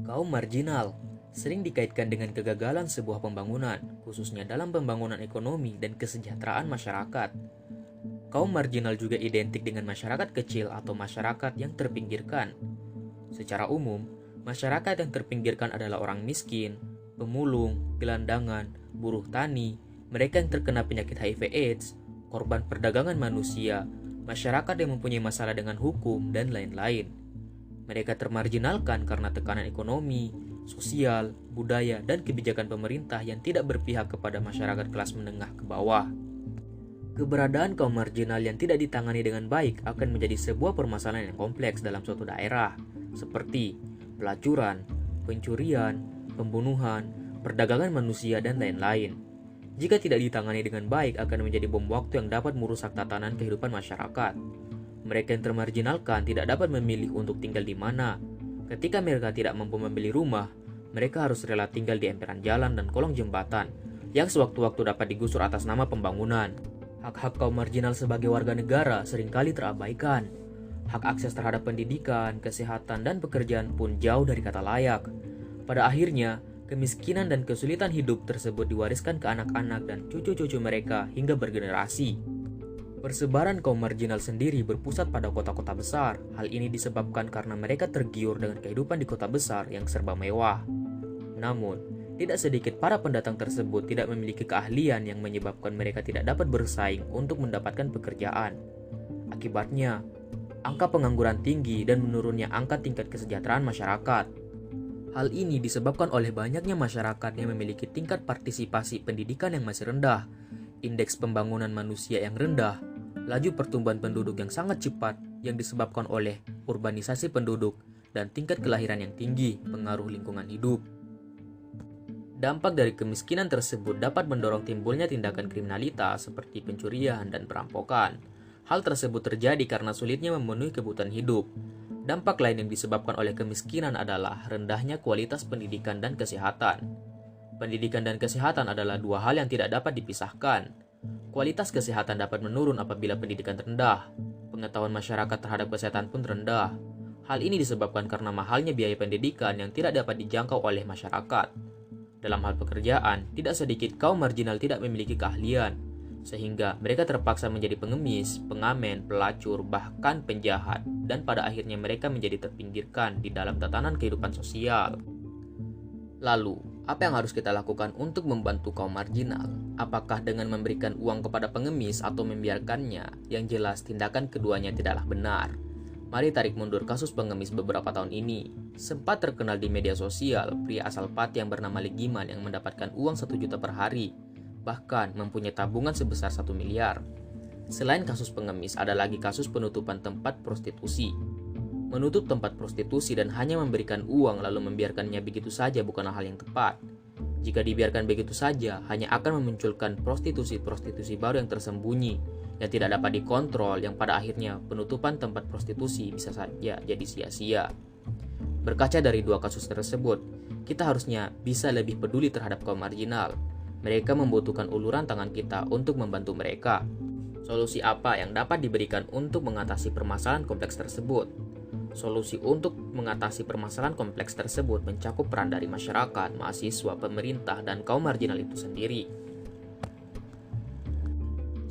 Kaum marginal sering dikaitkan dengan kegagalan sebuah pembangunan, khususnya dalam pembangunan ekonomi dan kesejahteraan masyarakat. Kaum marginal juga identik dengan masyarakat kecil atau masyarakat yang terpinggirkan. Secara umum, masyarakat yang terpinggirkan adalah orang miskin, pemulung, gelandangan, buruh tani, mereka yang terkena penyakit HIV/AIDS, korban perdagangan manusia, masyarakat yang mempunyai masalah dengan hukum, dan lain-lain. Mereka termarginalkan karena tekanan ekonomi, sosial, budaya, dan kebijakan pemerintah yang tidak berpihak kepada masyarakat kelas menengah ke bawah. Keberadaan kaum marginal yang tidak ditangani dengan baik akan menjadi sebuah permasalahan yang kompleks dalam suatu daerah, seperti pelacuran, pencurian, pembunuhan, perdagangan manusia, dan lain-lain. Jika tidak ditangani dengan baik akan menjadi bom waktu yang dapat merusak tatanan kehidupan masyarakat. Mereka yang termarginalkan tidak dapat memilih untuk tinggal di mana. Ketika mereka tidak mampu membeli rumah, mereka harus rela tinggal di emperan jalan dan kolong jembatan yang sewaktu-waktu dapat digusur atas nama pembangunan. Hak-hak kaum marginal sebagai warga negara seringkali terabaikan. Hak akses terhadap pendidikan, kesehatan, dan pekerjaan pun jauh dari kata layak. Pada akhirnya, kemiskinan dan kesulitan hidup tersebut diwariskan ke anak-anak dan cucu-cucu mereka hingga bergenerasi. Persebaran kaum marginal sendiri berpusat pada kota-kota besar. Hal ini disebabkan karena mereka tergiur dengan kehidupan di kota besar yang serba mewah. Namun, tidak sedikit para pendatang tersebut tidak memiliki keahlian yang menyebabkan mereka tidak dapat bersaing untuk mendapatkan pekerjaan. Akibatnya, angka pengangguran tinggi dan menurunnya angka tingkat kesejahteraan masyarakat. Hal ini disebabkan oleh banyaknya masyarakat yang memiliki tingkat partisipasi pendidikan yang masih rendah, indeks pembangunan manusia yang rendah, laju pertumbuhan penduduk yang sangat cepat yang disebabkan oleh urbanisasi penduduk, dan tingkat kelahiran yang tinggi pengaruh lingkungan hidup. Dampak dari kemiskinan tersebut dapat mendorong timbulnya tindakan kriminalitas seperti pencurian dan perampokan. Hal tersebut terjadi karena sulitnya memenuhi kebutuhan hidup. Dampak lain yang disebabkan oleh kemiskinan adalah rendahnya kualitas pendidikan dan kesehatan. Pendidikan dan kesehatan adalah dua hal yang tidak dapat dipisahkan. Kualitas kesehatan dapat menurun apabila pendidikan rendah. Pengetahuan masyarakat terhadap kesehatan pun rendah. Hal ini disebabkan karena mahalnya biaya pendidikan yang tidak dapat dijangkau oleh masyarakat. Dalam hal pekerjaan, tidak sedikit kaum marginal tidak memiliki keahlian, sehingga mereka terpaksa menjadi pengemis, pengamen, pelacur, bahkan penjahat, dan pada akhirnya mereka menjadi terpinggirkan di dalam tatanan kehidupan sosial. Lalu, apa yang harus kita lakukan untuk membantu kaum marginal? Apakah dengan memberikan uang kepada pengemis atau membiarkannya? Yang jelas, tindakan keduanya tidaklah benar. Mari tarik mundur kasus pengemis beberapa tahun ini. Sempat terkenal di media sosial, pria asal Pati yang bernama Legiman yang mendapatkan uang 1 juta per hari, bahkan mempunyai tabungan sebesar 1 miliar. Selain kasus pengemis, ada lagi kasus penutupan tempat prostitusi. Menutup tempat prostitusi dan hanya memberikan uang lalu membiarkannya begitu saja bukanlah hal yang tepat. Jika dibiarkan begitu saja, hanya akan memunculkan prostitusi-prostitusi baru yang tersembunyi, yang tidak dapat dikontrol, yang pada akhirnya penutupan tempat prostitusi bisa saja jadi sia-sia. Berkaca dari dua kasus tersebut, kita harusnya bisa lebih peduli terhadap kaum marginal. Mereka membutuhkan uluran tangan kita untuk membantu mereka. Solusi apa yang dapat diberikan untuk mengatasi permasalahan kompleks tersebut? Solusi untuk mengatasi permasalahan kompleks tersebut mencakup peran dari masyarakat, mahasiswa, pemerintah, dan kaum marginal itu sendiri.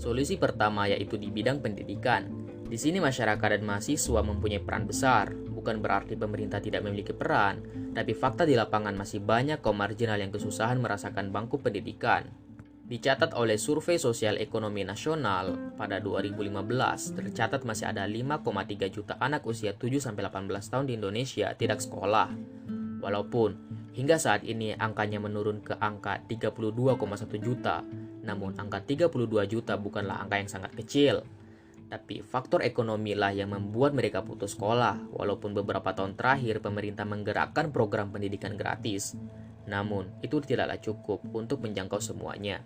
Solusi pertama yaitu di bidang pendidikan. Di sini masyarakat dan mahasiswa mempunyai peran besar. Bukan berarti pemerintah tidak memiliki peran, tapi fakta di lapangan masih banyak kaum marginal yang kesusahan merasakan bangku pendidikan. Dicatat oleh Survei Sosial Ekonomi Nasional pada 2015, tercatat masih ada 5,3 juta anak usia 7-18 tahun di Indonesia tidak sekolah. Walaupun hingga saat ini angkanya menurun ke angka 32,1 juta, namun angka 32 juta bukanlah angka yang sangat kecil. Tapi faktor ekonomi lah yang membuat mereka putus sekolah, walaupun beberapa tahun terakhir pemerintah menggerakkan program pendidikan gratis. Namun, itu tidaklah cukup untuk menjangkau semuanya.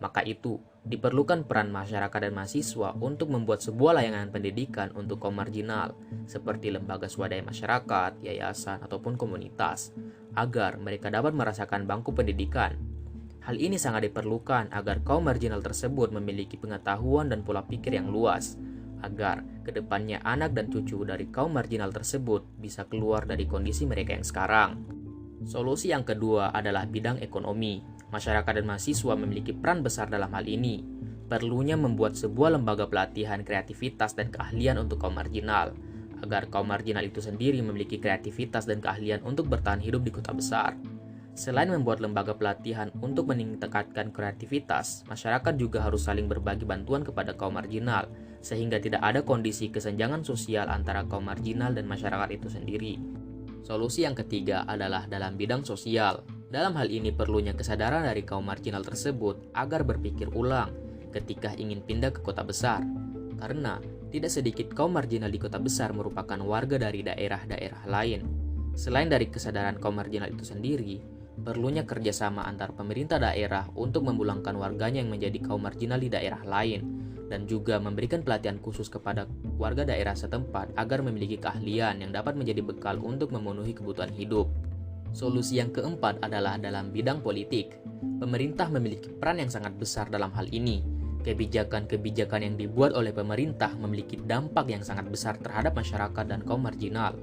Maka itu, diperlukan peran masyarakat dan mahasiswa untuk membuat sebuah layanan pendidikan untuk kaum marginal, seperti lembaga swadaya masyarakat, yayasan, ataupun komunitas, agar mereka dapat merasakan bangku pendidikan. Hal ini sangat diperlukan agar kaum marginal tersebut memiliki pengetahuan dan pola pikir yang luas, agar kedepannya anak dan cucu dari kaum marginal tersebut bisa keluar dari kondisi mereka yang sekarang. Solusi yang kedua adalah bidang ekonomi. Masyarakat dan mahasiswa memiliki peran besar dalam hal ini. Perlunya membuat sebuah lembaga pelatihan kreativitas dan keahlian untuk kaum marginal, agar kaum marginal itu sendiri memiliki kreativitas dan keahlian untuk bertahan hidup di kota besar. Selain membuat lembaga pelatihan untuk meningkatkan kreativitas, masyarakat juga harus saling berbagi bantuan kepada kaum marginal, sehingga tidak ada kondisi kesenjangan sosial antara kaum marginal dan masyarakat itu sendiri. Solusi yang ketiga adalah dalam bidang sosial. Dalam hal ini perlunya kesadaran dari kaum marginal tersebut agar berpikir ulang ketika ingin pindah ke kota besar. Karena tidak sedikit kaum marginal di kota besar merupakan warga dari daerah-daerah lain. Selain dari kesadaran kaum marginal itu sendiri, perlunya kerjasama antar pemerintah daerah untuk memulangkan warganya yang menjadi kaum marginal di daerah lain, dan juga memberikan pelatihan khusus kepada warga daerah setempat agar memiliki keahlian yang dapat menjadi bekal untuk memenuhi kebutuhan hidup. Solusi yang keempat adalah dalam bidang politik. Pemerintah memiliki peran yang sangat besar dalam hal ini. Kebijakan-kebijakan yang dibuat oleh pemerintah memiliki dampak yang sangat besar terhadap masyarakat dan kaum marginal.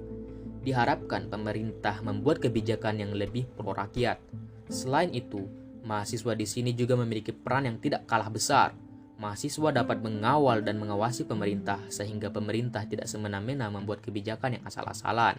Diharapkan pemerintah membuat kebijakan yang lebih pro rakyat. Selain itu, mahasiswa di sini juga memiliki peran yang tidak kalah besar. Mahasiswa dapat mengawal dan mengawasi pemerintah sehingga pemerintah tidak semena-mena membuat kebijakan yang asal-asalan.